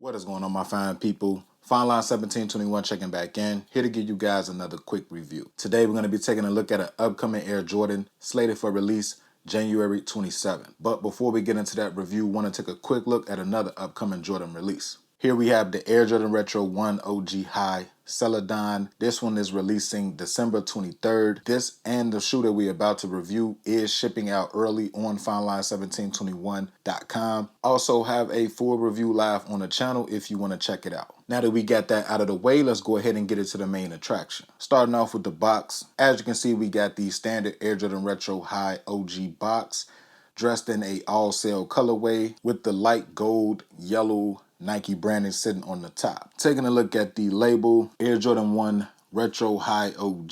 What is going on, my fine people? Fine Line 1721 checking back in, here to give you guys another quick review. Today we're going to be taking a look at an upcoming Air Jordan slated for release January 27th. But before we get into that review, want to take a quick look at another upcoming Jordan release. Here we have the Air Jordan Retro 1 OG High Celadon. This one is releasing December 23rd. This and the shoe that we're about to review is shipping out early on FineLine1721.com. Also have a full review live on the channel if you want to check it out. Now that we got that out of the way, let's go ahead and get into the main attraction. Starting off with the box. As you can see, we got the standard Air Jordan Retro High OG box, dressed in a all-sail colorway with the light gold, yellow Nike branding sitting on the top. Taking a look at the label, Air Jordan 1 Retro High OG,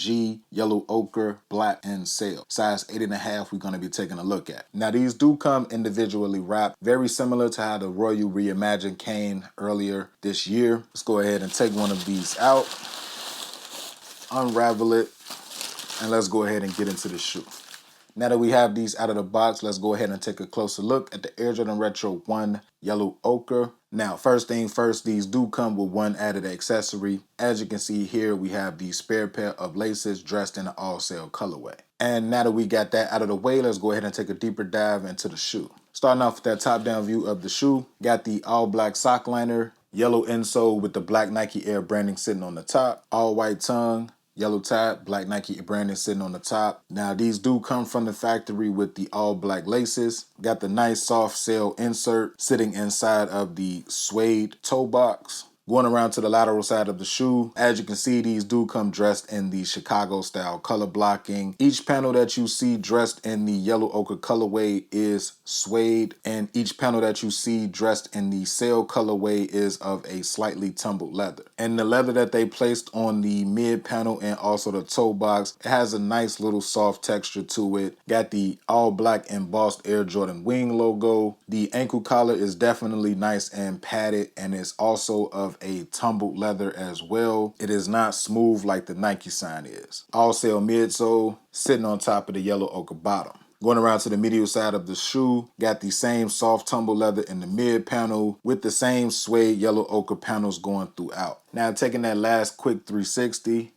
yellow ochre, black, and sail. Size 8.5 we're going to be taking a look at. Now these do come individually wrapped, very similar to how the Royal Reimagined came earlier this year. Let's go ahead and take one of these out, unravel it, and let's go ahead and get into the shoe. Now that we have these out of the box, let's go ahead and take a closer look at the Air Jordan Retro 1 Yellow Ochre. Now, first thing first, these do come with one added accessory. As you can see here, we have the spare pair of laces dressed in an all-sail colorway. And now that we got that out of the way, let's go ahead and take a deeper dive into the shoe. Starting off with that top-down view of the shoe, got the all-black sock liner, yellow insole with the black Nike Air branding sitting on the top, all-white tongue, yellow tab, black Nike branding sitting on the top. Now these do come from the factory with the all black laces. Got the nice soft sail insert sitting inside of the suede toe box. Going around to the lateral side of the shoe, as you can see, these do come dressed in the Chicago style color blocking. Each panel that you see dressed in the yellow ochre colorway is suede, and each panel that you see dressed in the sail colorway is of a slightly tumbled leather. And the leather that they placed on the mid panel and also the toe box, it has a nice little soft texture to it. Got the all black embossed Air Jordan wing logo. The ankle collar is definitely nice and padded, and it's also of a tumbled leather as well. It is not smooth like the Nike sign is. All sail midsole sitting on top of the yellow ochre bottom. Going around to the medial side of the shoe, got the same soft tumble leather in the mid panel with the same suede yellow ochre panels going throughout. Now taking that last quick 360.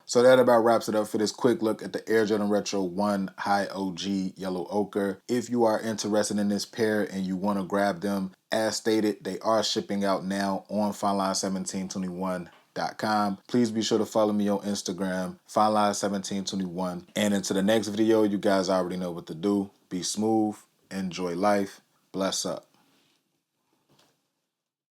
So that about wraps it up for this quick look at the Air Jordan Retro 1 High OG Yellow Ochre. If you are interested in this pair and you want to grab them, as stated, they are shipping out now on FineLine1721.com. Please be sure to follow me on Instagram, FineLine1721. And into the next video, you guys already know what to do. Be smooth, enjoy life, bless up.